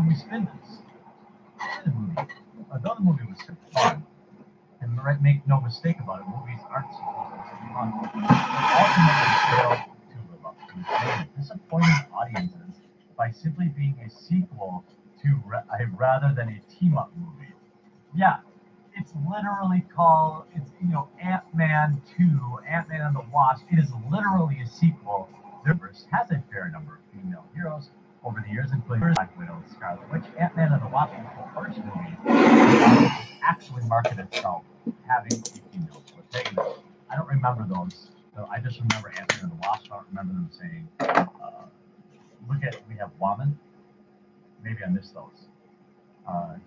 can we spin this? The movie, although the movie was fun, and make no mistake about it, movies aren't supposed to be fun. They ultimately failed to live up to its name, disappointing audiences by simply being a sequel to rather than a team-up movie. Yeah, it's literally called, it's, Ant-Man 2, Ant-Man and the Wasp. It is literally a sequel. The universe has a fair number of female heroes over the years, including Black Widow and Scarlet Witch. Ant-Man and the Wasp was the first movie that actually marketed itself having a female protagonist. I don't remember those. So I just remember Ant-Man and the Wasp. I don't remember them saying, we have woman. Maybe I missed those.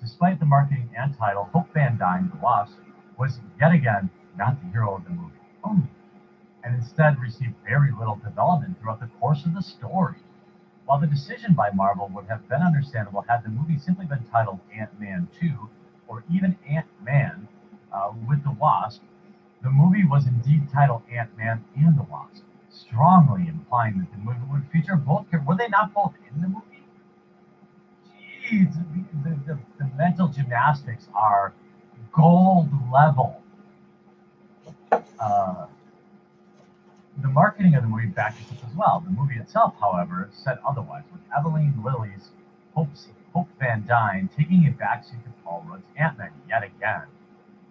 Despite the marketing and title, Hope Van Dyne, the Wasp, was yet again not the hero of the movie, and instead received very little development throughout the course of the story. While the decision by Marvel would have been understandable had the movie simply been titled Ant-Man 2 or even Ant-Man with the Wasp, the movie was indeed titled Ant-Man and the Wasp, strongly implying that the movie would feature both characters. Were they not both in the movie? Jeez, the mental gymnastics are gold level. The marketing of the movie backed this up as well. The movie itself, however, said otherwise, with Eveline Lilly's Hope Van Dyne taking a backseat to Paul Rudd's Ant-Man yet again.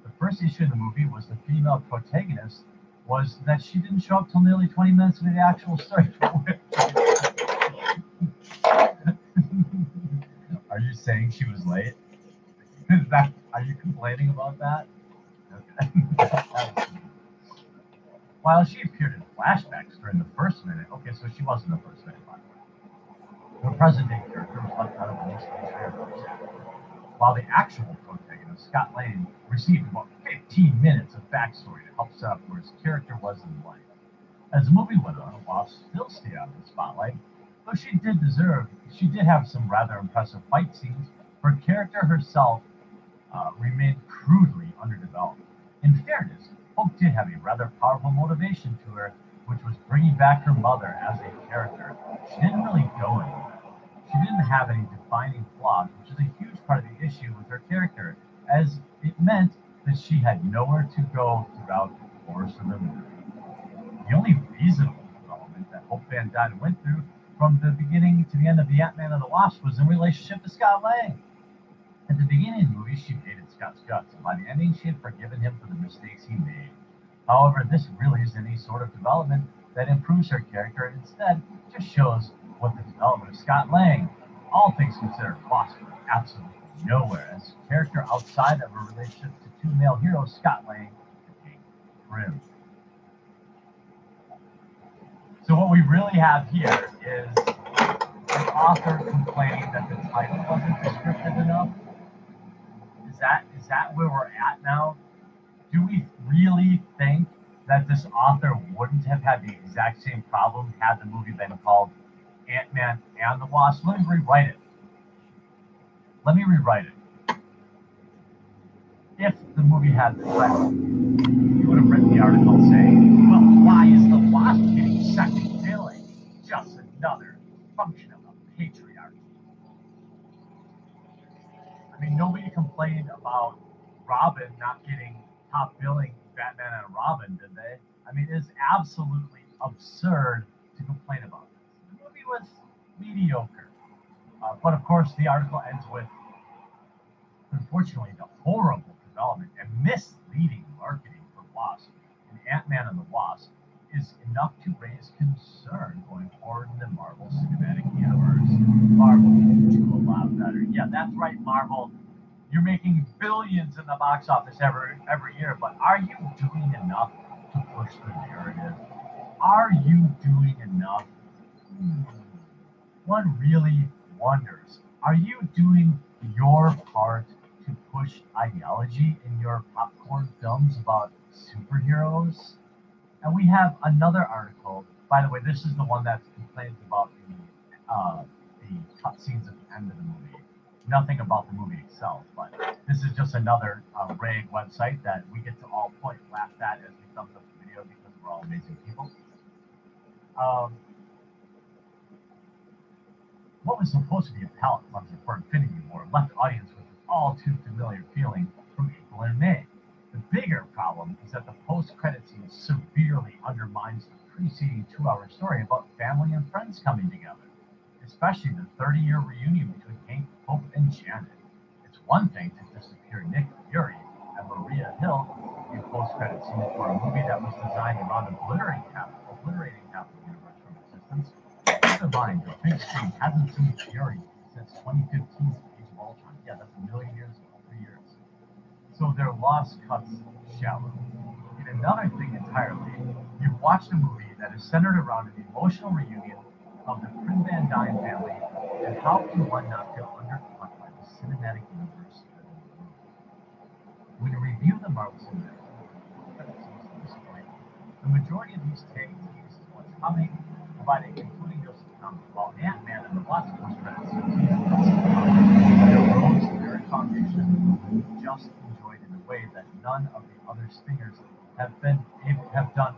The first issue of the movie was the female protagonist was that she didn't show up till nearly 20 minutes into the actual story. Are you saying she was late? Are you complaining about that? Okay. While she appeared in flashbacks during the first minute, okay, so she wasn't the first minute, by the way. The present-day character was left out of the stage while the actual protagonist, Scott Lang, received about 15 minutes of backstory to help set up where his character was in life. As the movie went on, Wasp still stayed out of the spotlight, though she did have some rather impressive fight scenes. Her character herself remained crudely underdeveloped. In fairness, Hope did have a rather powerful motivation to her, which was bringing back her mother as a character. She didn't really go anywhere. She didn't have any defining flaws, which is a huge part of the issue with her character, as it meant that she had nowhere to go throughout the course of the movie. The only reasonable development that Hope Van Dyne went through from the beginning to the end of the Ant-Man and the Wasp was in relationship to Scott Lang. At the beginning of the movie, she hated Scott's guts, and by the ending, she had forgiven him for the mistakes he made. However, this really isn't any sort of development that improves her character, and instead just shows what the development of Scott Lang, all things considered, lost her absolutely nowhere as a character outside of her relationship to two male heroes, Scott Lang and Hank Pym. So what we really have here is an author complaining that the title wasn't descriptive enough. Is that where we're at now? Do we really think that this author wouldn't have had the exact same problem had the movie been called Ant-Man and the Wasp? Let me rewrite it. If the movie had the title, you would have written the article saying, well, why is the Wasp getting second billing? Just another function of the patriarchy. I mean, nobody complained about Robin not getting top billing Batman and Robin, did they? I mean, it's absolutely absurd to complain about this. The movie was mediocre. But of course, the article ends with, unfortunately, the horrible development and misleading marketing for Wasp and Ant-Man and the Wasp is enough to raise concern going forward in the Marvel Cinematic Universe. Marvel needs to do a lot better. Yeah, that's right, Marvel. You're making billions in the box office every year, but are you doing enough to push the narrative? Are you doing enough? One really wonders, are you doing your part to push ideology in your popcorn films about superheroes? And we have another article. By the way, this is the one that complains about the cutscenes at the end of the movie. Nothing about the movie itself, but this is just another rag website that we get to all point laugh at as we thumbs up the video because we're all amazing people. What was supposed to be a palate cleanser for Infinity War left the audience with an all too familiar feeling from April and May. The bigger problem is that the post-credit scene severely undermines the preceding 2-hour story about family and friends coming together, especially the 30-year reunion between Hank, Hope, and Janet. It's one thing to disappear Nick Fury and Maria Hill in post-credit scenes for a movie that was designed around obliterating half the universe from existence. Keep in mind, the big screen hasn't seen Fury since 2015's Age of Ultron. Yeah, that's a million years ago, 3 years. So their loss cuts shallow. In another thing entirely, you've watched a movie that is centered around an emotional reunion of the Prim Van Dyne family, and how can one not feel undercut by the cinematic universe? When you review the Marvel Cinematic Universe, the majority of these takes what's coming, providing including those to come, while Ant-Man and the Wasp post-credits rose to their foundation just enjoyed in a way that none of the other stingers have done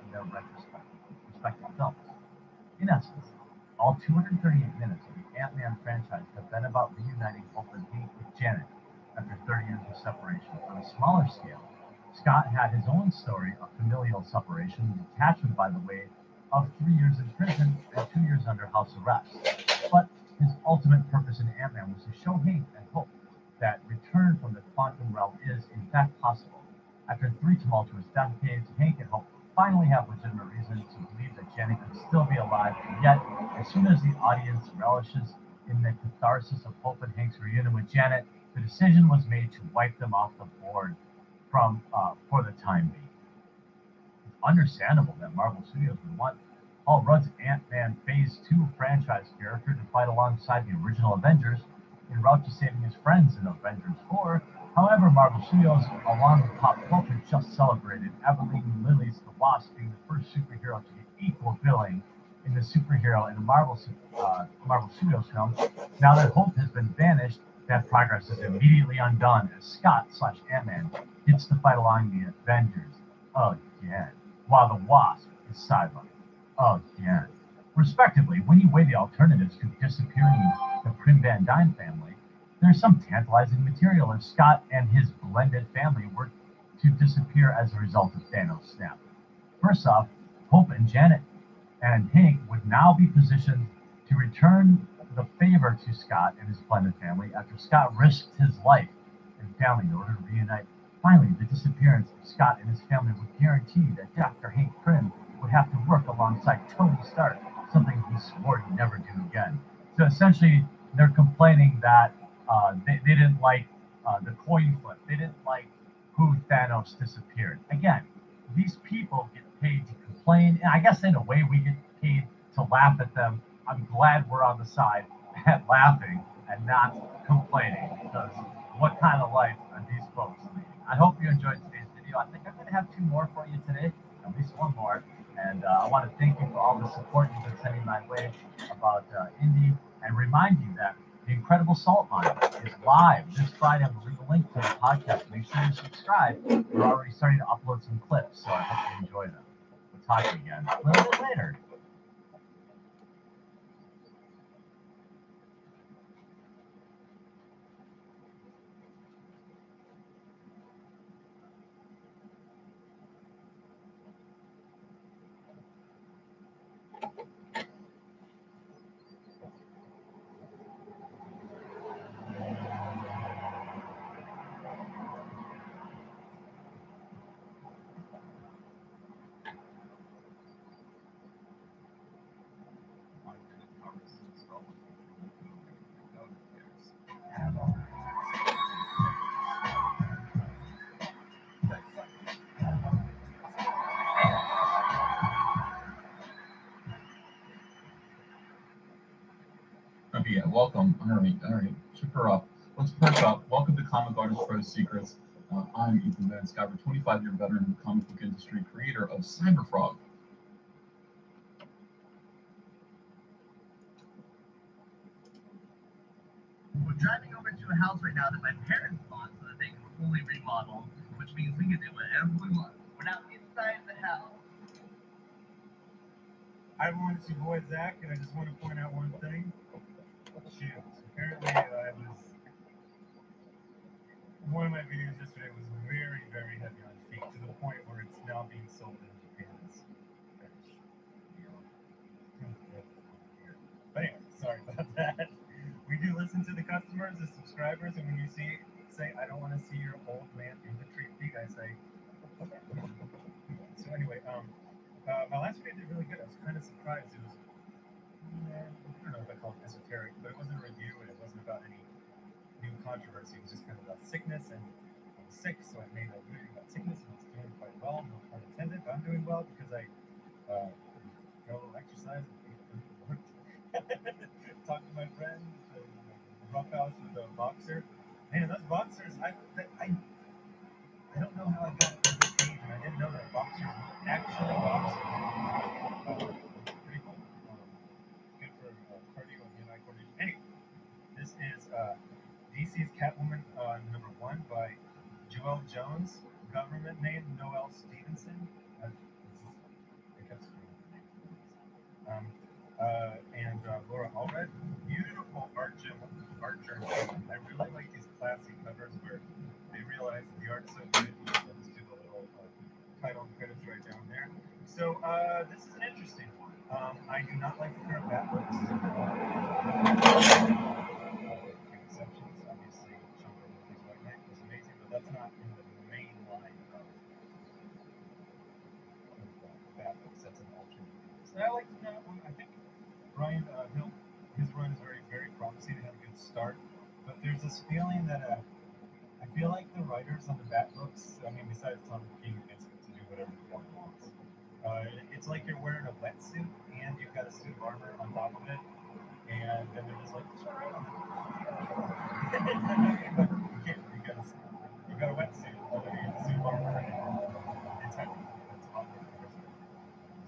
in their respective films. In essence, all 238 minutes of the Ant-Man franchise have been about reuniting Hope and Hank with Janet after 30 years of separation. On a smaller scale, Scott had his own story of familial separation and detachment by the way of 3 years in prison and 2 years under house arrest. But his ultimate purpose in Ant-Man was to show Hank and Hope that return from the quantum realm is, in fact, possible. After 3 tumultuous decades, Hank and Hope finally have legitimate reason to believe that Janet could still be alive, and yet, as soon as the audience relishes in the catharsis of Hope and Hank's reunion with Janet, the decision was made to wipe them off the board for the time being. It's understandable that Marvel Studios would want Paul Rudd's Ant-Man Phase 2 franchise character to fight alongside the original Avengers en route to saving his friends in Avengers 4. However, Marvel Studios, along with pop culture, just celebrated Evelyn Lilly's The Wasp being the first superhero to get equal billing in the superhero in a Marvel Studios film. Now that Hope has been banished, that progress is immediately undone as Scott/Ant-Man gets to fight along the Avengers again, while the Wasp is sidelined again. Respectively, when you weigh the alternatives to disappearing the Prim Van Dyne family, there's some tantalizing material if Scott and his blended family were to disappear as a result of Thanos' snap. First off, Hope and Janet and Hank would now be positioned to return the favor to Scott and his blended family after Scott risked his life and family in order to reunite. Finally, the disappearance of Scott and his family would guarantee that Dr. Hank Pym would have to work alongside Tony Stark, something he swore he'd never do again. So essentially, they're complaining that they didn't like the coin flip. They didn't like who Thanos disappeared. Again, these people get paid to complain, and I guess in a way we get paid to laugh at them. I'm glad we're on the side at laughing and not complaining, because what kind of life are these folks leading? I hope you enjoyed today's video. I think I'm going to have 2 more for you today, at least 1 more. And I want to thank you for all the support you've been sending my way about indie, and remind you that The Incredible Salt Mine is live this Friday. I'm going to leave a link to the podcast. Make sure you subscribe. We're already starting to upload some clips, so I hope you enjoy them. We'll talk to you again a little bit later. Okay, yeah, welcome. All right. Chip her up. Let's perk up. Welcome to Comic Artist Pro Secrets. I'm Ethan Van Sciver, 25-year veteran in the comic book industry, creator of Cyberfrog. We're driving over to a house right now that my parents bought so that they can fully remodel, which means we can do whatever we want. We're now inside the house. Hi everyone, it's your boy Zach, and I just want to point out one thing. Shoot. Apparently, I was. One of my videos yesterday was very, very heavy on feet to the point where it's now being sold in Japan as fish. You know, but anyway, sorry about that. We do listen to the customers, the subscribers, and when you say, I don't want to see your old man infantry feet, I say, okay. So anyway, my last video did really good. I was kind of surprised. It was, I don't know if I call it esoteric, but it wasn't a review and it wasn't about any new controversy. It was just kind of about sickness, and I was sick, so I made a video about sickness, and it's doing quite well. No pun intended. But I'm doing well because I got a little exercise and worked. Talked to my friends and rough house with a boxer. Man, those boxers, I don't know how I got to this age, and I didn't know that boxers actually box. Pretty cool. Good for cardio and hand-eye coordination. Anyway, this is DC's Catwoman #1 by Joelle Jones. Government name Noelle Stevenson. I kept screwing the name. And Laura Allred. Beautiful art journal. I really like these classy covers where they realize the art's so good. Let's do the little title and credits right down there. So this is an interesting one. I do not like the current bat books. Few exceptions, obviously. Sean Murphy's White Knight was amazing, but that's not in the main line of bat books. That's an alternate. So I like that one. I think Ryan Hill, his run is very, very promising. It had a good start, but there's this feeling that I feel like the writers on the bat books, I mean, besides Tom King, gets to do whatever the hell he wants. It's like you're wearing a wetsuit and you've got a suit of armor on top of it, and then they're just like, sure. You can't. You got a wetsuit underneath a suit of armor, and it's heavy. It's awkward.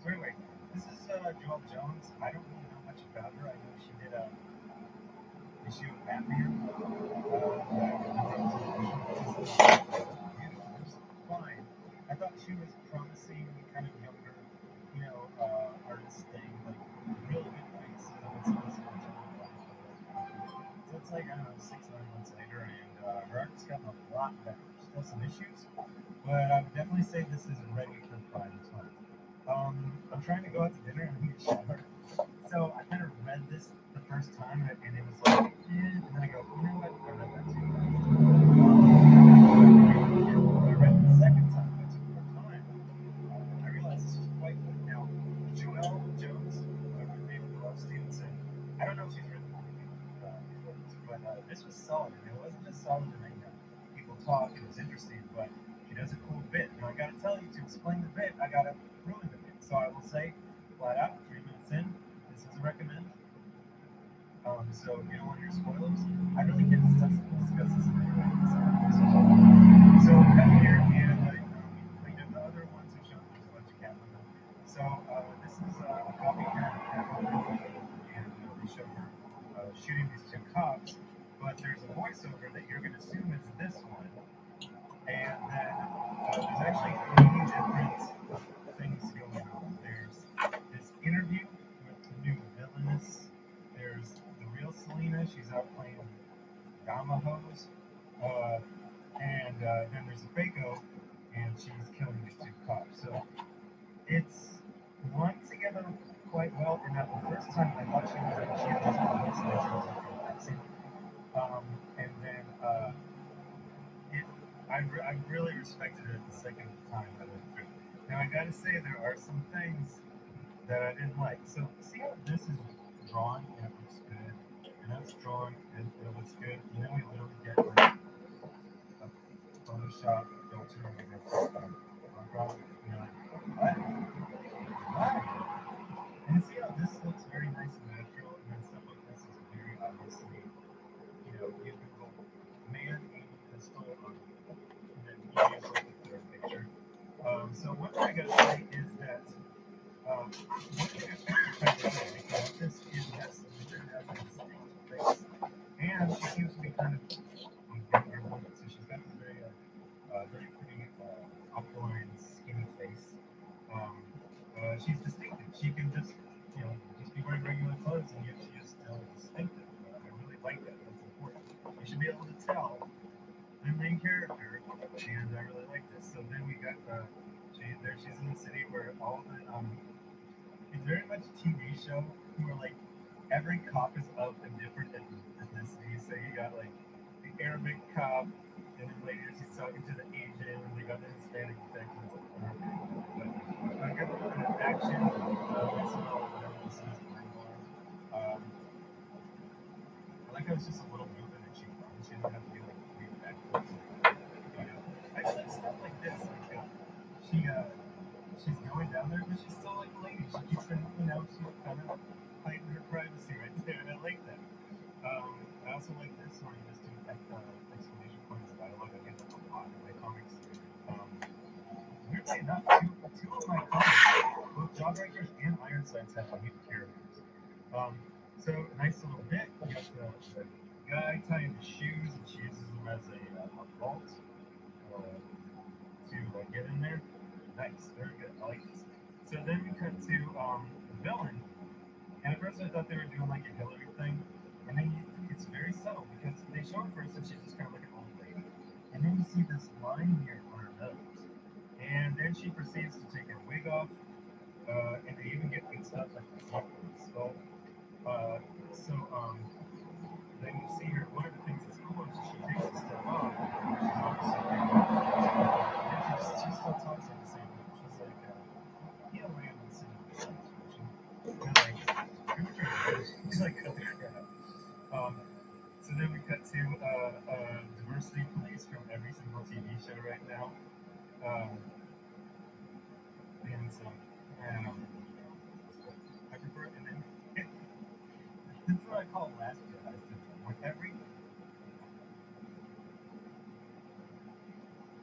So anyway, this is Joelle Jones. I don't really know much about her. I know she did a issue of Batman. It was fine. I thought she was promising, kind of younger, artist thing, like really good face. So it's like, I don't know, 6 9 months later, and her art's gotten a lot better. Still some issues, but I would definitely say this is ready for prime time. I'm trying to go out to dinner and I need a shower. So I kind of read this the first time and it was like, and then I go, you know what? I read that too. I read it the second time, but it took more time. I realized this was quite good. Now, Joelle Jones, her name is Noelle Stevenson. I don't know if she's written before this, but this was solid. And it wasn't just solid in that, people talk and it's interesting, but she does a cool bit. Now, I gotta tell you, to explain the bit, I gotta ruin the bit. So I will say, flat out, 3 minutes in, this is a recommend. So if you don't want to hear spoilers, I really can't discuss this in any way. So come here and the other ones who showed there's a bunch of Catwoman. So this is a copycat Catwoman, and they show her shooting these two cops, but there's a voiceover that you're going to assume is this one, and then there's actually three different things going on. There's this interview with the new villainess. There's the real Selena. She's out playing Yamahos. Uh, and then there's a Faco, and she's killing these two cops. So it's run together quite well. And at the first time, I thought she had just been voice and she was relaxing. And then it, I really respected it the second time I went through. Now I gotta say there are some things that I didn't like. So see how this is drawn and it looks good, and that's drawn and it looks good, and then we literally get like a Photoshop filter and we go background. You know, what? What? And see how this looks very nice and natural, and then stuff like this is very obviously, you Google man aiming pistol and then you use like the third picture. So one thing I gotta say is that this is yes, Richard has a distinct face, and she seems to be kind of a younger woman, so she's got this very pretty upline, skinny face. She's distinctive. She can just be wearing regular clothes, and yet she is still distinctive. able to tell the main character, and I really like this. So then we got she's in the city where all the it's very much a TV show where like every cop is of a different ethnicity. So you got like the Arabic cop, and then later she's talking to the Asian, and they got the Hispanic detectives. But I got a little bit of action. Smell whatever this is. I like how it's just a little movement that she runs. She doesn't have to do like three backflips. I just like stuff like this. Like, she she's going down there, but she's still like a lady. She keeps her, she's kind of hiding her privacy right there, and I like that. I also like this where you just do exclamation points of dialogue. I get that a lot in my comics. Weirdly enough, two of my comics, both Jawbreakers and Ironsides, have mute characters. So nice little bit. You got the guy tying the shoes, and she uses them as a vault to get in there. Nice, very good. I like this. So then we cut to the villain, and at first I thought they were doing like a Hillary thing, and then it's very subtle because they show her first that she's just kind of like an old lady, and then you see this line here on her nose, and then she proceeds to take her wig off, and they even get good stuff like the skull. So then you see her. One of the things that's cool is she takes the stuff off. She's obviously and she still talks like the same way. She's like random cinema science fiction. And like, she's like cut the crap. So then we cut to diversity police from every single TV show right now. And so, I prefer, and then this is what I call last Jedi syndrome.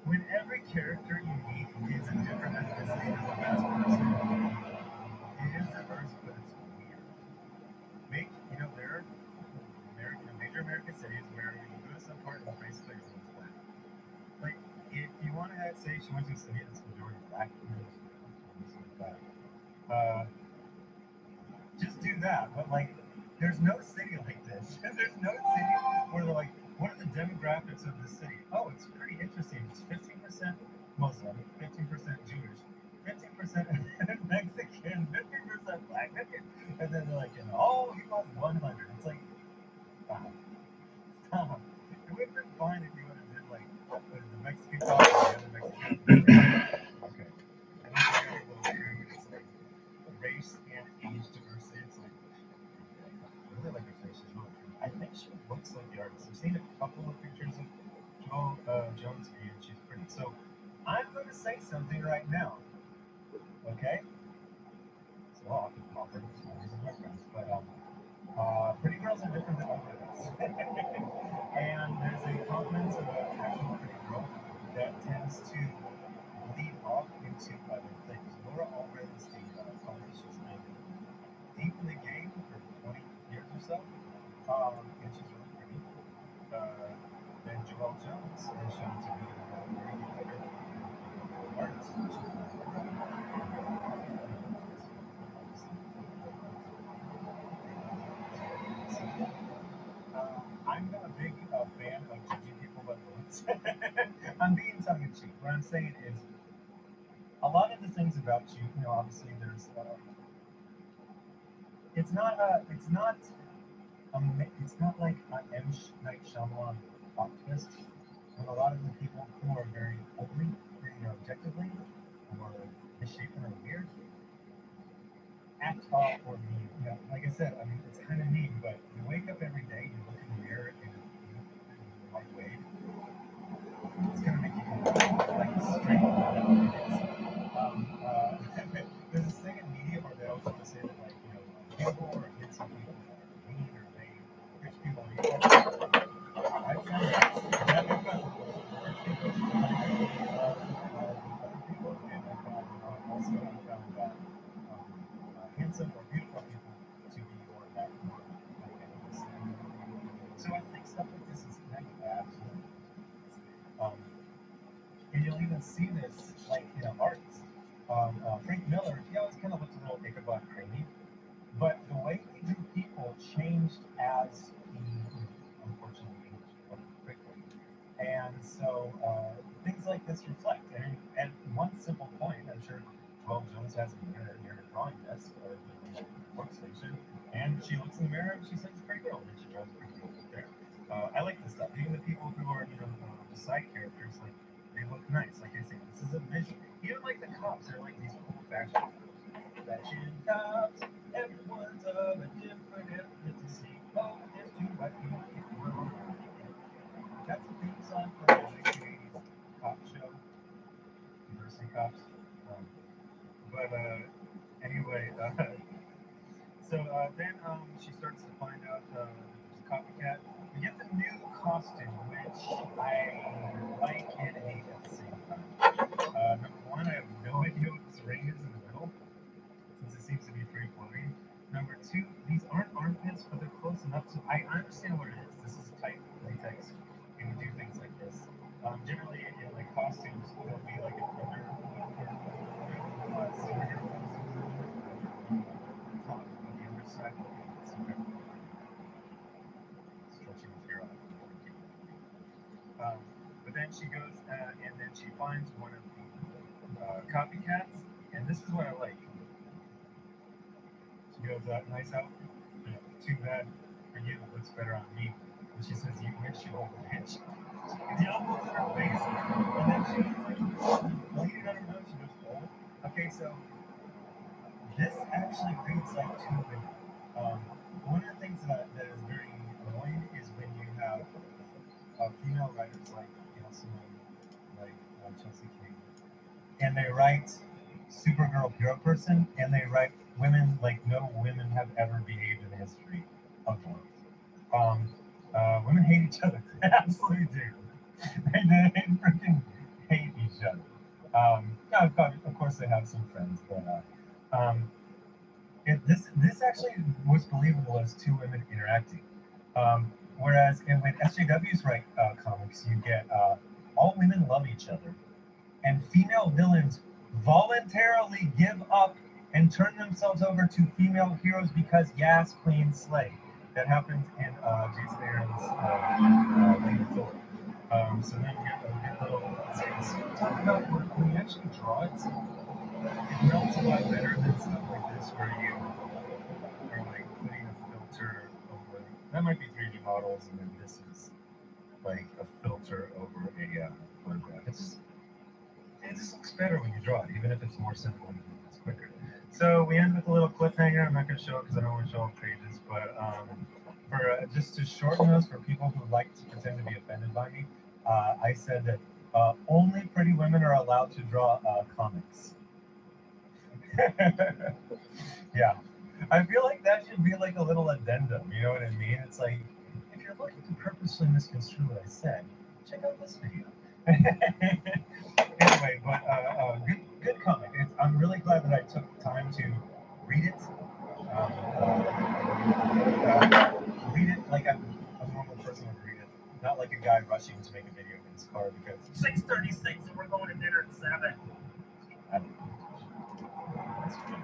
When every character you meet is a different ethnicity than the best person, it is diverse, but it's weird. There are major American cities where you go to some part and basically everyone's black. Like, if you want to say she went to a city that's majority black, just do that. But like, there's no city like this. There's no city where they're like, what are the demographics of this city? Oh, it's pretty interesting. It's 15% Muslim, 15% Jewish, 15% Mexican, 15% black, 15, and then they're like, oh, you got 100. It's like, stop. Stop. It would have been fine if you would have did like the Mexican coffee, the other Mexican. Okay. And then you got a little food. It's like race and age diversity. It's like, I really like her face. She's really pretty. I think she looks like the artist. I've seen a couple of pictures of Joel Jones, and she's pretty. So I'm going to say something right now. Okay? So I'll offer this as my friends. But pretty girls are different than ugly girls. And there's a confidence of an actual pretty girl that tends to lead off into other things. Laura already is the college. She's been deep in the game for 20 years or so. And she's really pretty. Then Joelle Jones is shown to be a very good artist. I'm a big fan of judging people by looks. I'm being tongue in cheek. What I'm saying is, a lot of the things about you, obviously there's, it's not like an M. Night Shyamalan plot twist. And a lot of the people who are very ugly, objectively, or misshapen or weird, act off or mean. Like I said, it's kind of mean, but you wake up every day, you look in the mirror, and you like Wade. It's gonna make you like straight. There's this thing in media where they always want to say that people or handsome people are mean or vain. Rich people are evil. I found that people and also found that handsome or beautiful people to be more that more so I think stuff like this is kind of bad. And you'll even see this arts. Frank Miller, he always kind of looked a little Ichabod Crane, but the way he drew people changed as he unfortunately aged. And so things like this reflect. And at one simple point, I'm sure 12 Jones has a mirror near her drawing desk or workstation, and she looks in the mirror and she sees a pretty girl, and she draws a pretty girl right there. I like this stuff. Even the people who are, the side characters, like they look nice. Like I say, this is a vision. Even like the cops, they're like these cool fashion cops. Everyone's of a different ethnicity. Oh, there's two white people. That's a theme song for a 1980s cop show, Diversity Cops. Um, but anyway, then she starts to find out that there's a copycat. We get the new costume, which I like and hate at the same time. Number one, I have no idea what this ring is in the middle, since it seems to be free floating. Number two, these aren't armpits, but they're close enough to. I understand what it is. This is tight latex, and we do things like this. Generally, in like costumes, there'll be like an superhero costume top, but the underside will be some kind of stretchy material. But then she goes and then she finds one of the copycats, and this is what I like. She goes, nice outfit. Too bad for you. It looks better on me. And she says, you wish you old bitch. The elbows in her face, and then she's like, bleeding out her nose. She goes, oh. Okay, so this actually reads like two women. One of the things that is very annoying is when you have female writers like Smol, like Chelsea King, and they write Supergirl Hero Person, and they write women like no women have ever behaved in the history of the world. Women hate each other. They absolutely do. They freaking hate each other. Yeah, of course, they have some friends, but this actually was believable as two women interacting. Whereas when SJWs write comics, you get all women love each other, and female villains voluntarily give up and turn themselves over to female heroes because yes, Queen Slay. That happens in Jason Aaron's Lady Thor. So then we get little. Talk about when you actually draw it, it melts a lot better than stuff like this where you are like putting a filter over. That might be 3D models, and then this is like a filter over a photograph. It just looks better when you draw it, even if it's more simple and it's quicker. So we end with a little cliffhanger. I'm not going to show it because I don't want to show off pages, but for just to shorten this for people who like to pretend to be offended by me, I said that only pretty women are allowed to draw comics. Yeah, I feel like that should be like a little addendum. You know what I mean? It's like if you're looking to purposely misconstrue what I said, check out this video. Anyway, but good comic. I'm really glad that I took time to read it. Read it like a normal person would read it, not like a guy rushing to make a video in his car because 6:36 and we're going to dinner at 7. I don't know. That's true.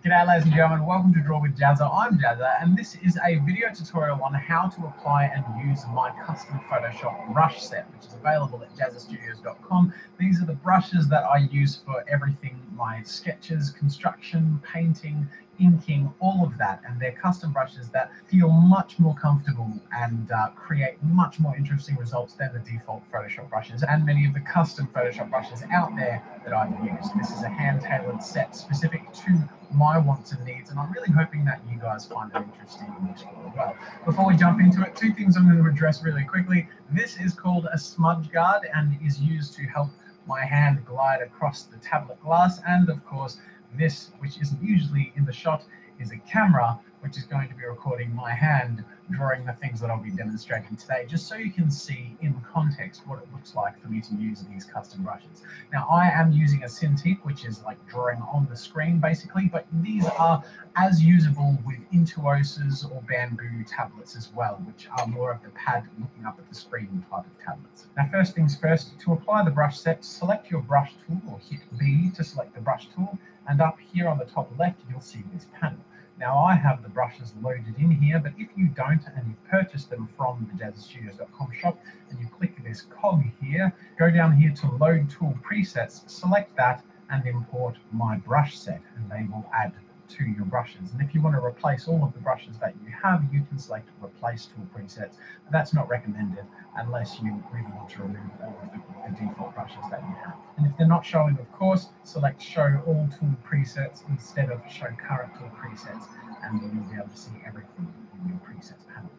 G'day ladies and gentlemen, welcome to Draw with Jazza. I'm Jazza and this is a video tutorial on how to apply and use my custom Photoshop brush set, which is available at jazzastudios.com. These are the brushes that I use for everything, my sketches, construction, painting, inking, all of that, and they're custom brushes that feel much more comfortable and create much more interesting results than the default Photoshop brushes and many of the custom Photoshop brushes out there that I've used. This is a hand-tailored set specific to my wants and needs, and I'm really hoping that you guys find it interesting and useful as well. Before we jump into it, two things I'm going to address really quickly. This is called a smudge guard and is used to help my hand glide across the tablet glass, and of course this, which isn't usually in the shot, is a camera which is going to be recording my hand drawing the things that I'll be demonstrating today, just so you can see in context what it looks like for me to use these custom brushes. Now I am using a Cintiq, which is like drawing on the screen basically, but these are as usable with Intuoses or bamboo tablets as well, which are more of the pad looking up at the screen type of tablets. Now first things first, to apply the brush set, select your brush tool or hit B to select the brush tool, and up here on the top left you'll see this panel. Now I have the brushes loaded in here, but if you don't and you've purchased them from the jazzastudios.com shop and you click this cog here, go down here to load tool presets, select that and import my brush set, and they will add to your brushes. And if you want to replace all of the brushes that you have, you can select replace tool presets, but that's not recommended unless you really want to remove all of the default brushes that you have. And if they're not showing, of course, select show all tool presets instead of show current tool presets, and then you'll be able to see everything in your presets panel.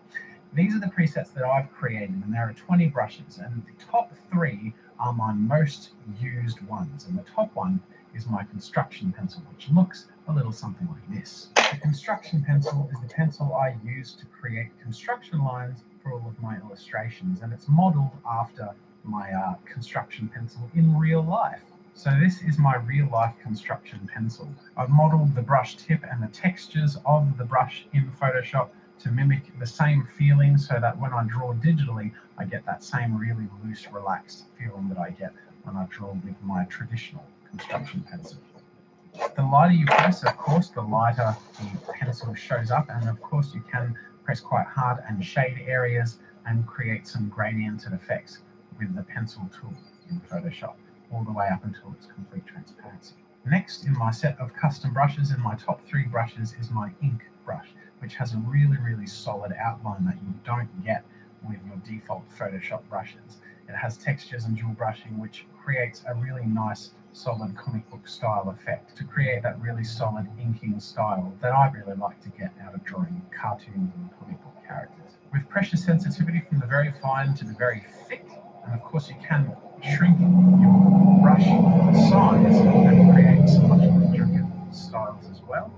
These are the presets that I've created, and there are 20 brushes, and the top 3 are my most used ones, and the top one is my construction pencil, which looks a little something like this. The construction pencil is the pencil I use to create construction lines for all of my illustrations, and it's modeled after my construction pencil in real life. So this is my real life construction pencil. I've modeled the brush tip and the textures of the brush in Photoshop to mimic the same feeling, so that when I draw digitally, I get that same really loose, relaxed feeling that I get when I draw with my traditional construction pencil. The lighter you press, of course, the lighter the pencil shows up, and of course you can press quite hard and shade areas and create some gradiented effects with the pencil tool in Photoshop, all the way up until its complete transparency. Next in my set of custom brushes, in my top 3 brushes, is my ink brush, which has a really solid outline that you don't get with your default Photoshop brushes. It has textures and dual brushing, which creates a really nice solid comic book style effect to create that really solid inking style that I really like to get out of drawing cartoons and comic book characters. With pressure sensitivity from the very fine to the very thick, and of course you can shrink your brush size and create some much more intricate styles as well.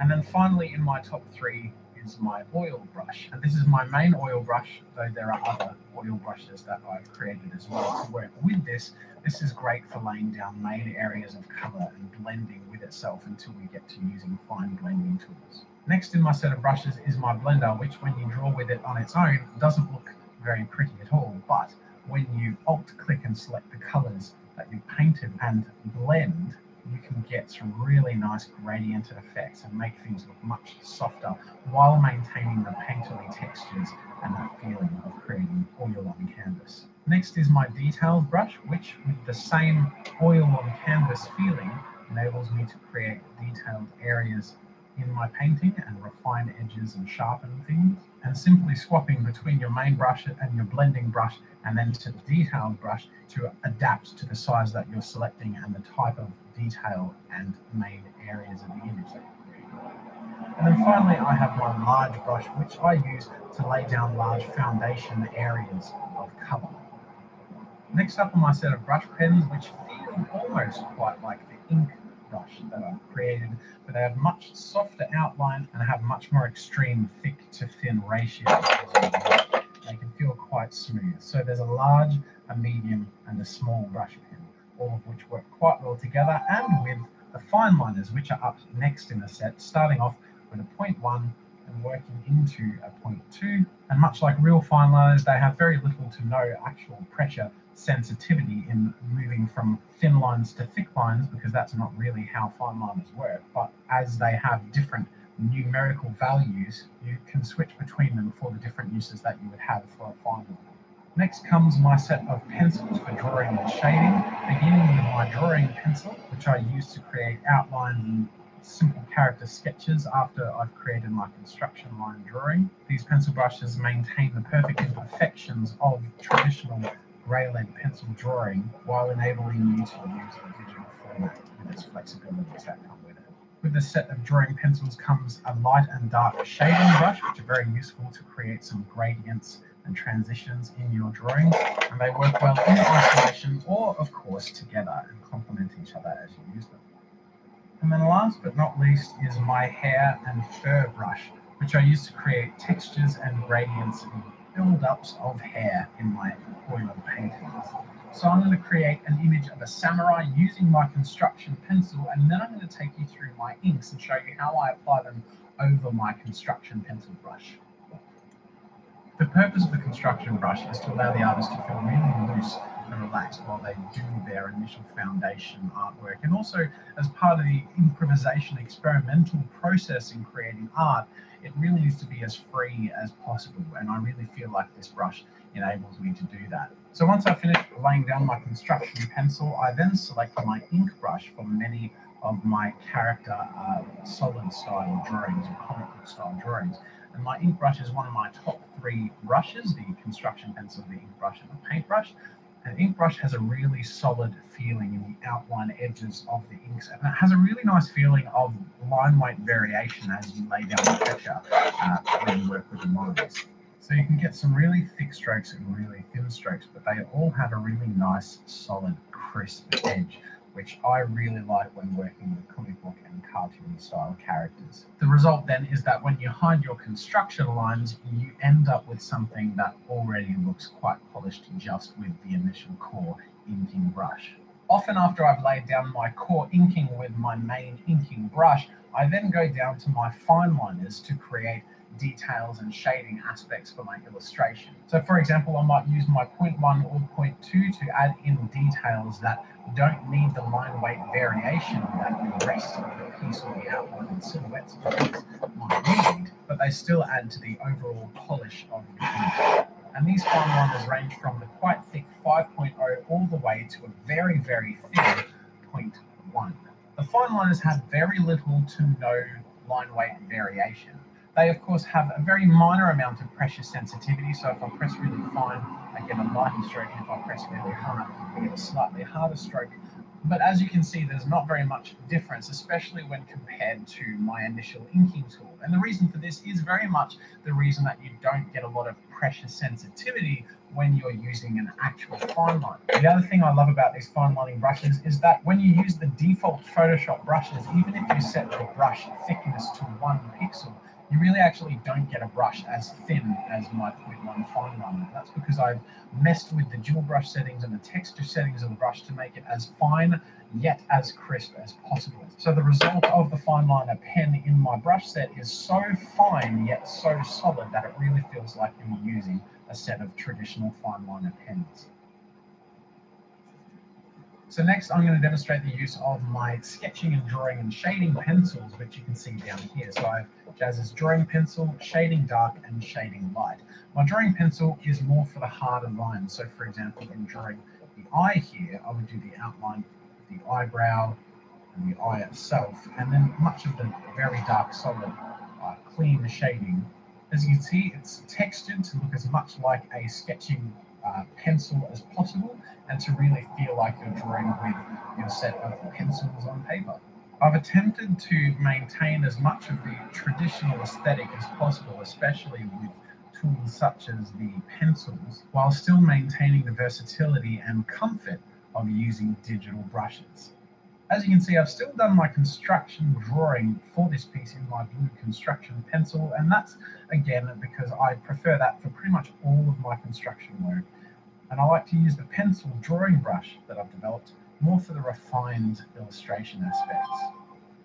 And then finally in my top 3 is my oil brush, and this is my main oil brush, though there are other oil brushes that I've created as well to work with this. This is great for laying down main areas of color and blending with itself until we get to using fine blending tools. Next in my set of brushes is my blender, which when you draw with it on its own doesn't look very pretty at all, but when you alt click and select the colors that you've painted and blend, you can get some really nice gradiented effects and make things look much softer while maintaining the painterly textures and that feeling of creating oil on canvas. Next is my details brush, which with the same oil on canvas feeling enables me to create detailed areas in my painting and refine edges and sharpen things, and simply swapping between your main brush and your blending brush and then to the detailed brush to adapt to the size that you're selecting and the type of detail and main areas of the image that you're creating. And then finally, I have my large brush, which I use to lay down large foundation areas of color. Next up are my set of brush pens, which feel almost quite like the ink brush that I've created, but they have much softer outline and have much more extreme thick to thin ratios. They can feel quite smooth. So there's a large, a medium, and a small brush pen, all of which work quite well together, and with the fine liners, which are up next in the set, starting off with a 0.1 and working into a 0.2. And much like real fine liners, they have very little to no actual pressure sensitivity in moving from thin lines to thick lines, because that's not really how fine liners work. But as they have different numerical values, you can switch between them for the different uses that you would have for a fine liner. Next comes my set of pencils for drawing and shading, beginning with my drawing pencil, which I use to create outlines and simple character sketches after I've created my construction line drawing. These pencil brushes maintain the perfect imperfections of traditional grey lead pencil drawing while enabling you to use the digital format with its flexibilities that come with it. With the set of drawing pencils comes a light and dark shading brush, which are very useful to create some gradients and transitions in your drawings, and they work well in isolation or, of course, together and complement each other as you use them. And then last but not least is my hair and fur brush, which I use to create textures and gradients and build-ups of hair in my oil paintings. So I'm going to create an image of a samurai using my construction pencil, and then I'm going to take you through my inks and show you how I apply them over my construction pencil brush. The purpose of the construction brush is to allow the artist to feel really loose and relaxed while they do their initial foundation artwork. And also, as part of the improvisation experimental process in creating art, it really needs to be as free as possible. And I really feel like this brush enables me to do that. So once I finish laying down my construction pencil, I then select my ink brush for many of my character solid style drawings or comic book style drawings. And my ink brush is one of my top 3 brushes: the construction pencil, the ink brush, and the paintbrush. An ink brush has a really solid feeling in the outline edges of the inks, and it has a really nice feeling of line weight variation as you lay down the pressure when you work with the lines. So you can get some really thick strokes and really thin strokes, but they all have a really nice, solid, crisp edge, which I really like when working with comic book and cartoon style characters. The result then is that when you hide your construction lines, you end up with something that already looks quite polished just with the initial core inking brush. Often after I've laid down my core inking with my main inking brush, I then go down to my fine liners to create details and shading aspects for my illustration. So for example, I might use my 0.1 or 0.2 to add in details that don't need the line weight variation that the rest of the piece or the outline and silhouettes of the piece might need, but they still add to the overall polish of the image. And these fine liners range from the quite thick 5.0 all the way to a very, very thin 0.1. The fine liners have very little to no line weight variation. They, of course, have a very minor amount of pressure sensitivity, so if I press really fine, I get a lighter stroke, and if I press really hard, I get a slightly harder stroke. But as you can see, there's not very much difference, especially when compared to my initial inking tool. And the reason for this is very much the reason that you don't get a lot of pressure sensitivity when you're using an actual fine line. The other thing I love about these fine lining brushes is that when you use the default Photoshop brushes, even if you set the brush thickness to 1 pixel, you really actually don't get a brush as thin as my 0.1 fine liner. That's because I've messed with the dual brush settings and the texture settings of the brush to make it as fine yet as crisp as possible. So the result of the fine liner pen in my brush set is so fine yet so solid that it really feels like you're using a set of traditional fine liner pens. So next I'm going to demonstrate the use of my sketching and drawing and shading pencils, which you can see down here. So I have Jazz's drawing pencil, shading dark and shading light. My drawing pencil is more for the harder lines. So for example, in drawing the eye here, I would do the outline of the eyebrow, the eye itself, and then much of the very dark, solid, clean shading. As you can see, it's textured to look as much like a sketching pencil as possible, and to really feel like you're drawing with your set of pencils on paper. I've attempted to maintain as much of the traditional aesthetic as possible, especially with tools such as the pencils, while still maintaining the versatility and comfort of using digital brushes. As you can see, I've still done my construction drawing for this piece in my blue construction pencil, and that's again because I prefer that for pretty much all of my construction work. And I like to use the pencil drawing brush that I've developed more for the refined illustration aspects.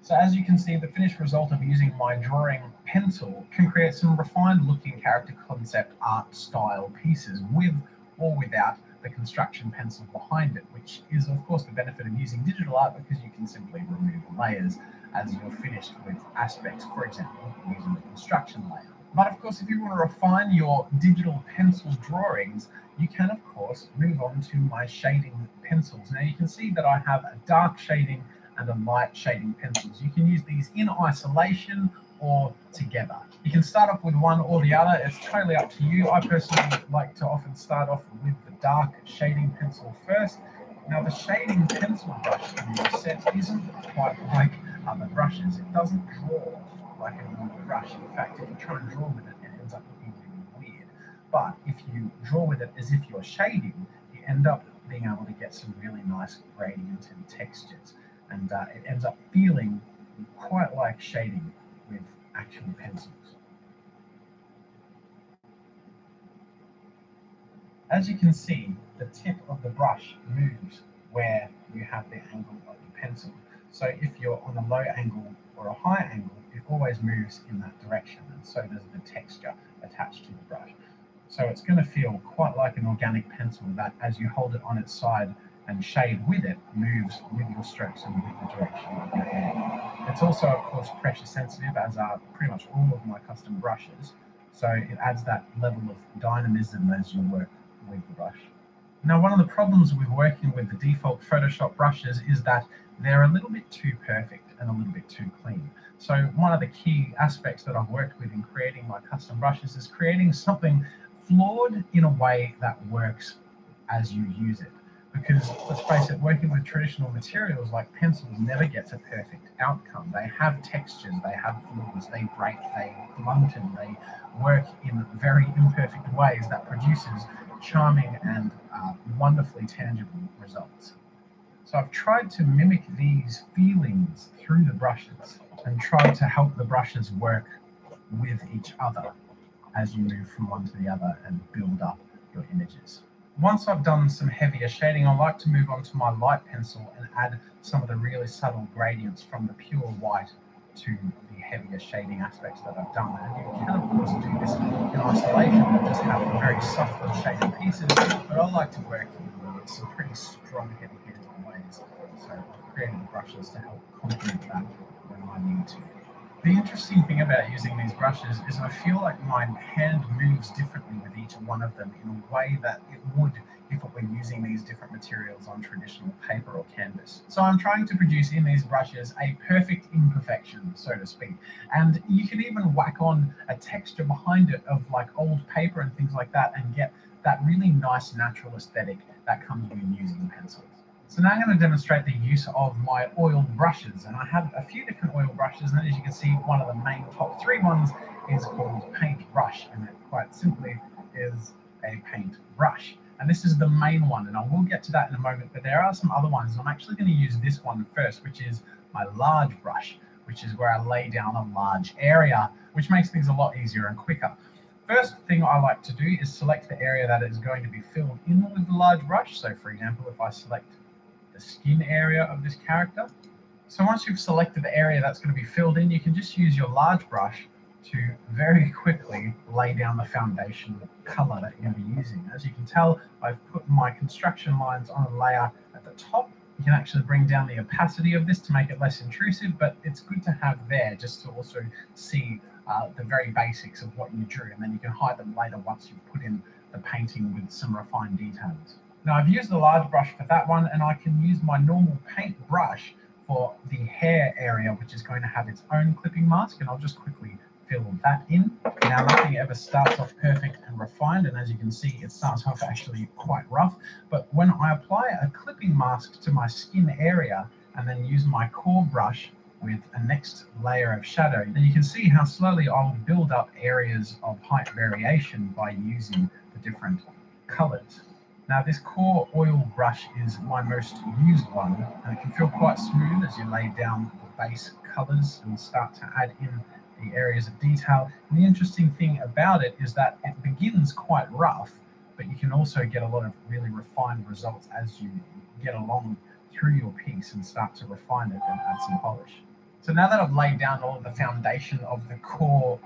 So as you can see, the finished result of using my drawing pencil can create some refined looking character concept art style pieces with or without the construction pencil behind it, which is of course the benefit of using digital art, because you can simply remove layers as you're finished with aspects, for example, using the construction layer. But of course, if you want to refine your digital pencil drawings, you can of course move on to my shading pencils. Now you can see that I have a dark shading and a light shading pencils. You can use these in isolation or together. You can start off with one or the other, it's totally up to you. I personally like to often start off with the dark shading pencil first. Now the shading pencil brush in this set isn't quite like other brushes. It doesn't draw like a normal brush. In fact, if you try and draw with it, it ends up looking really weird. But if you draw with it as if you're shading, you end up being able to get some really nice gradient and textures. And it ends up feeling quite like shading with actual pencils. As you can see, the tip of the brush moves where you have the angle of the pencil. So if you're on a low angle or a high angle, it always moves in that direction, and so does the texture attached to the brush. So it's going to feel quite like an organic pencil that, as you hold it on its side and shade with it, moves with your strokes and with the direction of your hand. It's also, of course, pressure sensitive, as are pretty much all of my custom brushes, so it adds that level of dynamism as you work with the brush. Now, one of the problems with working with the default Photoshop brushes is that they're a little bit too perfect and a little bit too clean. So one of the key aspects that I've worked with in creating my custom brushes is creating something flawed in a way that works as you use it. Because let's face it, working with traditional materials like pencils never gets a perfect outcome. They have textures, they have flaws, they break, they blunten, they work in very imperfect ways that produces charming and wonderfully tangible results. So I've tried to mimic these feelings through the brushes and tried to help the brushes work with each other as you move from one to the other and build up your images. Once I've done some heavier shading, I like to move on to my light pencil and add some of the really subtle gradients from the pure white to the heavier shading aspects that I've done. And you can of course do this in isolation and just have very softly shaded pieces, but I like to work in some pretty strong heavy-handed ways. So I've created the brushes to help complement that when I need to. The interesting thing about using these brushes is I feel like my hand moves differently with each one of them in a way that it would if it were using these different materials on traditional paper or canvas. So I'm trying to produce in these brushes a perfect imperfection, so to speak. And you can even whack on a texture behind it of like old paper and things like that and get that really nice natural aesthetic that comes when using pencils. So now I'm going to demonstrate the use of my oil brushes, and I have a few different oil brushes, and as you can see, one of the main top three ones is called Paint Brush, and it quite simply is a paint brush. And this is the main one, and I will get to that in a moment, but there are some other ones. I'm actually going to use this one first, which is my large brush, which is where I lay down a large area, which makes things a lot easier and quicker. First thing I like to do is select the area that is going to be filled in with the large brush. So for example, if I select the skin area of this character. So once you've selected the area that's going to be filled in, you can just use your large brush to very quickly lay down the foundation color that you're going to be using. As you can tell, I've put my construction lines on a layer at the top. You can actually bring down the opacity of this to make it less intrusive, but it's good to have there just to also see the very basics of what you drew, and then you can hide them later once you've put in the painting with some refined details. Now I've used the large brush for that one, and I can use my normal paint brush for the hair area, which is going to have its own clipping mask, and I'll just quickly fill that in. Now, nothing ever starts off perfect and refined, and as you can see, it starts off actually quite rough. But when I apply a clipping mask to my skin area and then use my core brush with a next layer of shadow, then you can see how slowly I'll build up areas of height variation by using the different colors. Now, this core oil brush is my most used one, and it can feel quite smooth as you lay down the base colors and start to add in the areas of detail. And the interesting thing about it is that it begins quite rough, but you can also get a lot of really refined results as you get along through your piece and start to refine it and add some polish. So now that I've laid down all of the foundation of the core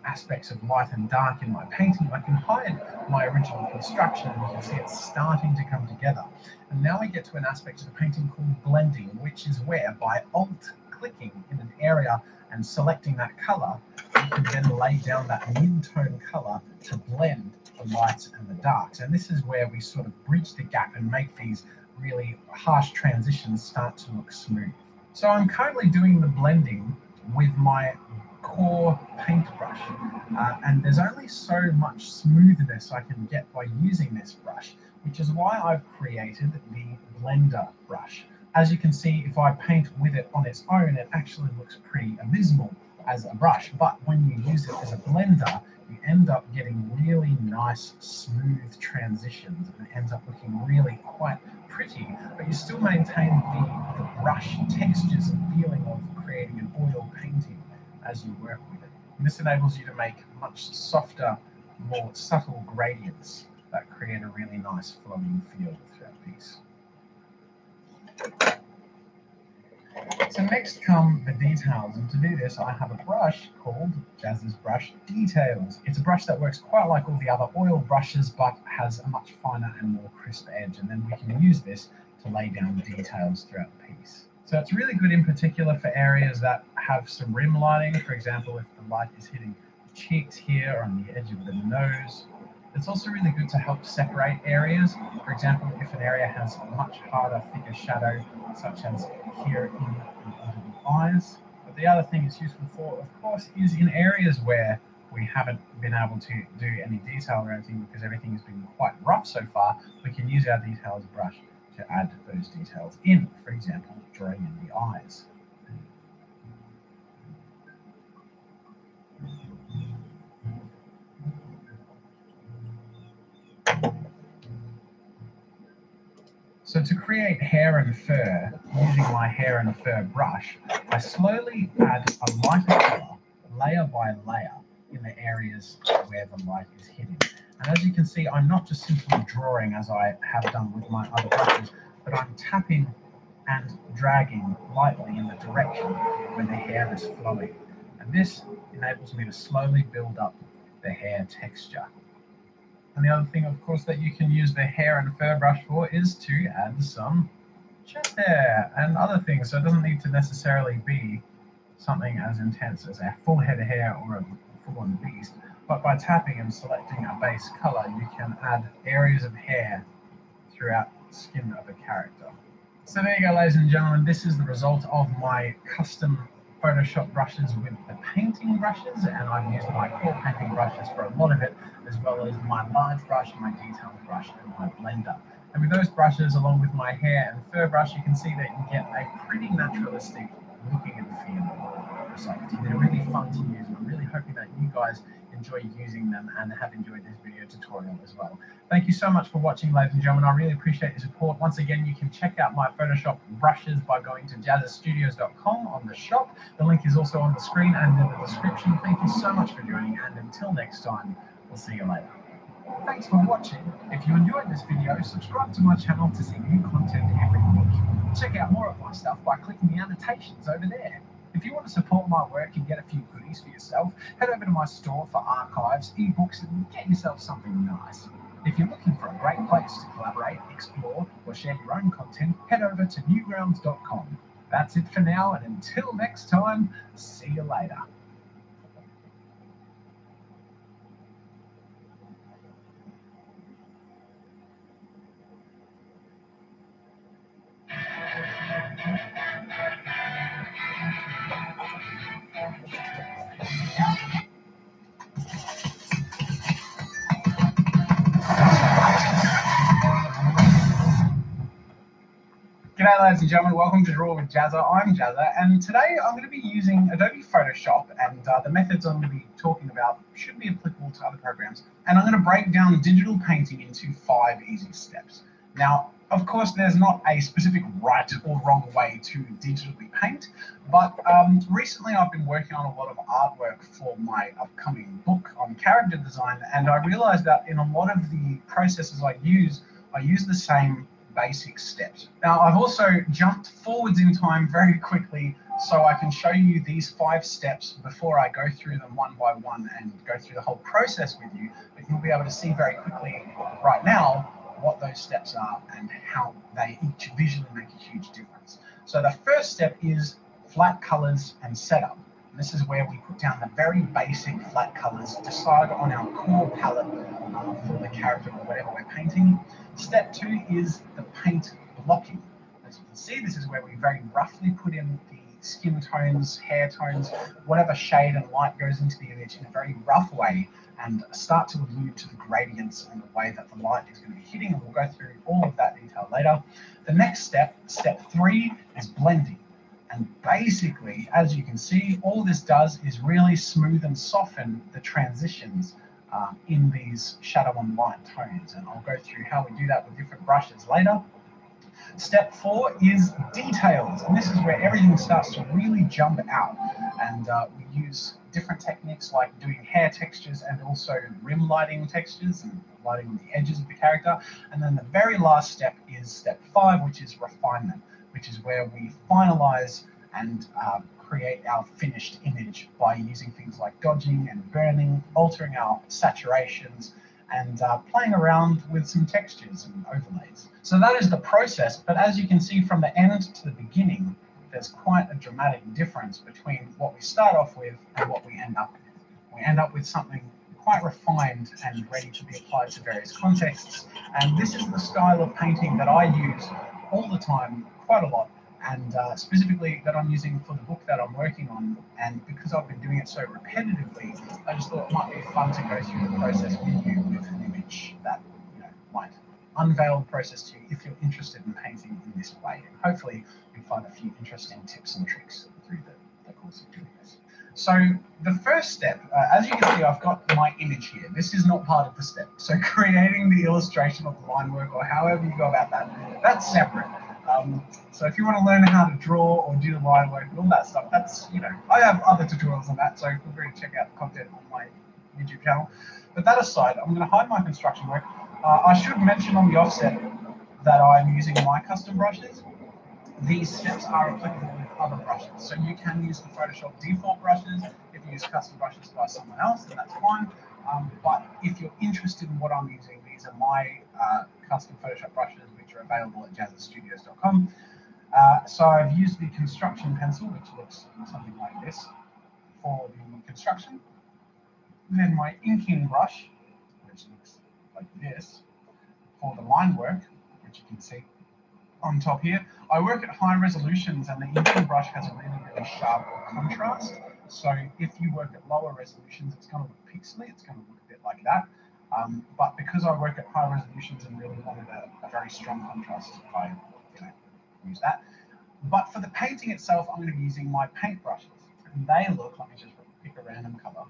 aspects of light and dark in my painting, I can hide my original construction, and you can see it's starting to come together. And now we get to an aspect of the painting called blending, which is where by alt-clicking in an area and selecting that color, you can then lay down that mid-tone color to blend the lights and the darks. And this is where we sort of bridge the gap and make these really harsh transitions start to look smooth. So I'm currently doing the blending with my core paintbrush, and there's only so much smoothness I can get by using this brush, which is why I've created the blender brush. As you can see, if I paint with it on its own, it actually looks pretty abysmal as a brush, but when you use it as a blender, you end up getting really nice, smooth transitions, and it ends up looking really quite pretty, but you still maintain the brush textures and feeling of creating an oil painting as you work with it. And this enables you to make much softer, more subtle gradients that create a really nice flowing feel throughout the piece. So next come the details, and to do this I have a brush called Jazz's Brush Details. It's a brush that works quite like all the other oil brushes but has a much finer and more crisp edge, and then we can use this to lay down details throughout the piece. So it's really good in particular for areas that have some rim lighting. For example, if the light is hitting the cheeks here or on the edge of the nose. It's also really good to help separate areas. For example, if an area has a much harder, thicker shadow, such as here in and under the eyes. But the other thing it's useful for, of course, is in areas where we haven't been able to do any detail or anything because everything has been quite rough so far, we can use our details brush to add those details in. For example, drawing in the eyes. So to create hair and fur, using my hair and fur brush, I slowly add a lighter color, layer by layer, in the areas where the light is hitting. And as you can see, I'm not just simply drawing as I have done with my other brushes, but I'm tapping and dragging lightly in the direction where the hair is flowing. And this enables me to slowly build up the hair texture. And the other thing, of course, that you can use the hair and fur brush for is to add some chest hair and other things. So it doesn't need to necessarily be something as intense as a full head of hair or a full-on beast. But by tapping and selecting a base color, you can add areas of hair throughout the skin of a character. So there you go, ladies and gentlemen. This is the result of my custom Photoshop brushes with the painting brushes, and I've used my core painting brushes for a lot of it, as well as my large brush, my detail brush, and my blender. And with those brushes, along with my hair and fur brush, you can see that you get a pretty naturalistic looking and feeling result. They're really fun to use, and I'm really hoping that you guys enjoy using them and have enjoyed this video tutorial as well. Thank you so much for watching, ladies and gentlemen. I really appreciate your support. Once again, you can check out my Photoshop brushes by going to jazzstudios.com on the shop. The link is also on the screen and in the description. Thank you so much for joining, and until next time, we'll see you later. Thanks for watching. If you enjoyed this video, subscribe to my channel to see new content every week. Check out more of my stuff by clicking the annotations over there. If you want to support my work and get a few goodies for yourself, head over to my store for archives, ebooks, and get yourself something nice. If you're looking for a great place to collaborate, explore, or share your own content, head over to newgrounds.com. That's it for now, and until next time, see you later. G'day ladies and gentlemen, welcome to Draw with Jazza. I'm Jazza, and today I'm going to be using Adobe Photoshop, and the methods I'm going to be talking about should be applicable to other programs. And I'm going to break down digital painting into 5 easy steps. Now, of course, there's not a specific right or wrong way to digitally paint, but recently I've been working on a lot of artwork for my upcoming book on character design, and I realized that in a lot of the processes I use the same basic steps. Now, I've also jumped forwards in time very quickly so I can show you these 5 steps before I go through them one by one and go through the whole process with you, but you'll be able to see very quickly right now what those steps are and how they each visually make a huge difference. So the first step is flat colors and setup. And this is where we put down the very basic flat colors, decide on our core palette for the character or whatever we're painting. Step 2 is the paint blocking. As you can see, this is where we very roughly put in the skin tones, hair tones, whatever shade and light goes into the image in a very rough way, and start to allude to the gradients and the way that the light is going to be hitting, and we'll go through all of that detail later. The next step, step 3, is blending. And basically, as you can see, all this does is really smooth and soften the transitions in these shadow and light tones, and I'll go through how we do that with different brushes later. Step 4 is details, and this is where everything starts to really jump out, and we use different techniques like doing hair textures and also rim lighting textures and lighting on the edges of the character. And then the very last step is step 5, which is refinement, which is where we finalize and create our finished image by using things like dodging and burning, altering our saturations, and playing around with some textures and overlays. So that is the process, but as you can see from the end to the beginning, there's quite a dramatic difference between what we start off with and what we end up with. We end up with something quite refined and ready to be applied to various contexts, and this is the style of painting that I use all the time, quite a lot, and specifically that I'm using for the book that I'm working on. And because I've been doing it so repetitively, I just thought it might be fun to go through the process with you with an image that might unveil the process to you if you're interested in painting in this way. And hopefully you'll find a few interesting tips and tricks through the course of doing this. So the first step, as you can see, I've got my image here. This is not part of the step. So creating the illustration of the line work or however you go about that, that's separate. So if you want to learn how to draw or do the line work and all that stuff, that's, I have other tutorials on that, so feel free to check out the content on my YouTube channel. But that aside, I'm going to hide my construction work. I should mention on the offset that I'm using my custom brushes. These steps are applicable with other brushes. So you can use the Photoshop default brushes. If you use custom brushes by someone else, then that's fine. But if you're interested in what I'm using, these are my custom Photoshop brushes, which are available at jazzstudios.com. So I've used the construction pencil, which looks something like this for the construction. Then my inking brush, which looks like this for the line work, which you can see on top here. I work at high resolutions, and the inking brush has a really, really sharp contrast. So if you work at lower resolutions, it's going to look pixely, it's going to look a bit like that. But because I work at high resolutions and really wanted a very strong contrast, I use that. But for the painting itself, I'm going to be using my paint brushes. And they look, let me just pick a random color.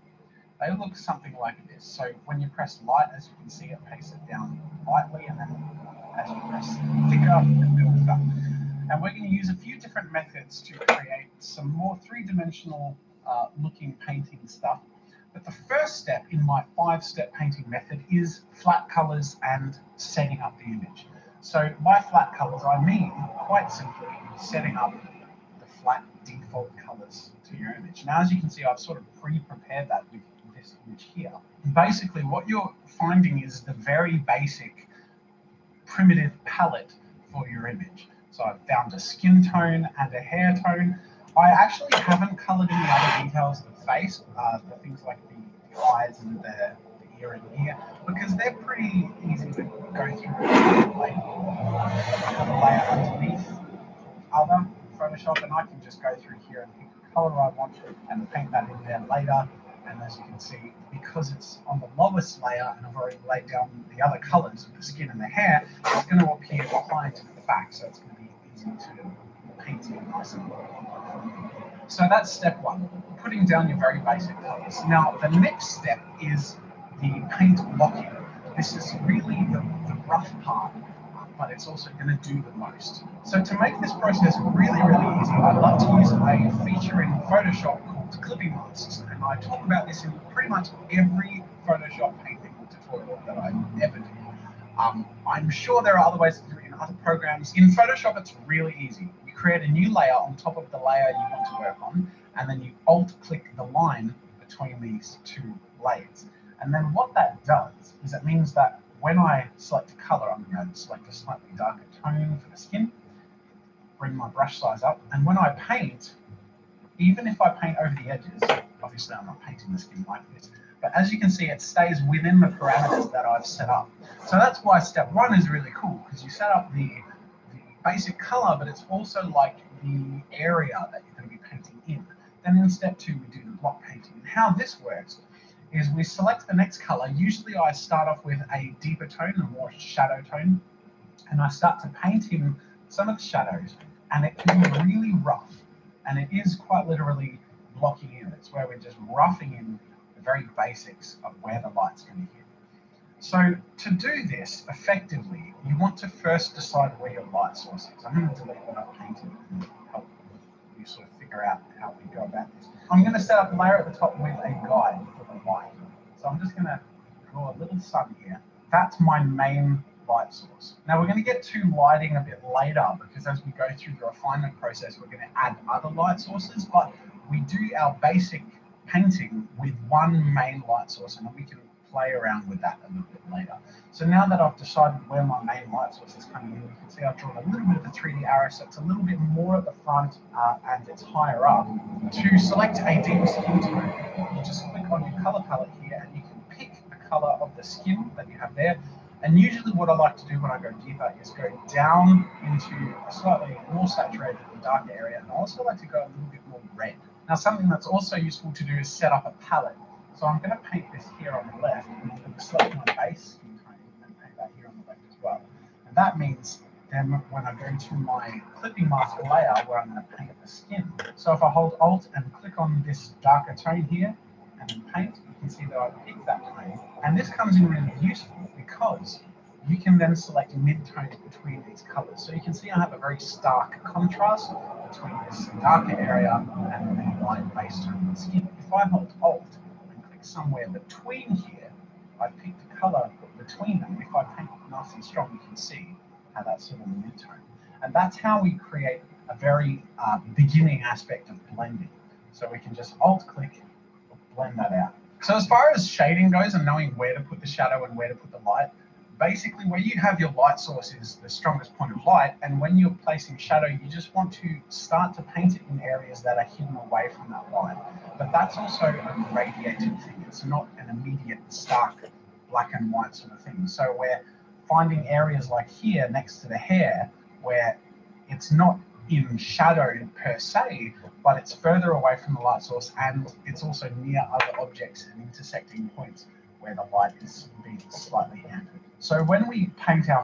They look something like this. So when you press light, as you can see, it paces it down lightly, and then as you press thicker, it builds up. And we're going to use a few different methods to create some more three-dimensional looking painting stuff. But the first step in my 5-step painting method is flat colors and setting up the image. So by flat colors, I mean, quite simply, setting up the flat default colors to your image. Now, as you can see, I've sort of pre-prepared that with this image here. Basically, what you're finding is the very basic primitive palette for your image. So I've found a skin tone and a hair tone. I actually haven't colored in the other details of the face, the things like the eyes and the ear and ear, because they're pretty easy to go through and have a layer underneath other Photoshop, and I can just go through here and pick the color I want and paint that in there later And as you can see, because it's on the lowest layer and I've already laid down the other colors of the skin and the hair, it's going to appear behind and at the back. So it's going to be easy to paint in nice and well. So that's step one, putting down your very basic colors. Now, the next step is the paint blocking. This is really the rough part, but it's also going to do the most. So to make this process really, really easy, I love to use a feature in Photoshop called clipping masks, and I talk about this in pretty much every Photoshop painting tutorial that I ever do. I'm sure there are other ways to do it in other programs. In Photoshop, it's really easy. You create a new layer on top of the layer you want to work on, and then you alt-click the line between these two layers. And then what that does is it means that when I select a color, I'm going to select a slightly darker tone for the skin, bring my brush size up, and when I paint, even if I paint over the edges, obviously I'm not painting the skin like this, but as you can see, it stays within the parameters that I've set up. So that's why step one is really cool, because you set up the basic color, but it's also like the area that you're going to be painting in. Then in step two, we do the block painting. And how this works is we select the next color. Usually I start off with a deeper tone, a more shadow tone, and I start to paint in some of the shadows, and it can be really rough. And it is quite literally blocking in. It's where we're just roughing in the very basics of where the light's going to hit. So to do this effectively, you want to first decide where your light source is. I'm going to delete what I've painted and help you sort of figure out how we go about this. I'm going to set up a layer at the top with a guide for the light. So I'm just going to draw a little sun here. That's my main light source. Now we're going to get to lighting a bit later, because as we go through the refinement process, we're going to add other light sources, but we do our basic painting with one main light source, and then we can play around with that a little bit later. So now that I've decided where my main light source is coming in, you can see I've drawn a little bit of a 3D arrow, so it's a little bit more at the front and it's higher up. To select a deep skin tone, you just click on your color palette here and you can pick the color of the skin that you have there. And usually what I like to do when I go deeper is go down into a slightly more saturated and darker area, and I also like to go a little bit more red. Now something that's also useful to do is set up a palette. So I'm going to paint this here on the left, and I'm going to select my base skin tone and paint that here on the left as well. And that means then when I go to my clipping mask layer where I'm going to paint the skin, so if I hold Alt and click on this darker tone here and then paint, you can see that I pick that tone. And this comes in really useful because you can then select mid-tones between these colors. So you can see I have a very stark contrast between this darker area and the light base tone of the skin. If I hold Alt, somewhere between here, I pick the color between them. If I paint it nice and strong, you can see how that's sort of a mid-tone. And that's how we create a very beginning aspect of blending. So we can just alt-click, blend that out. So as far as shading goes and knowing where to put the shadow and where to put the light, basically where you have your light source is the strongest point of light, and when you're placing shadow, you just want to start to paint it in areas that are hidden away from that light. But that's also a gradiated thing. It's not an immediate stark black and white sort of thing. So we're finding areas like here next to the hair where it's not in shadow per se, but it's further away from the light source, and it's also near other objects and intersecting points where the light is being slightly hampered. So when we paint our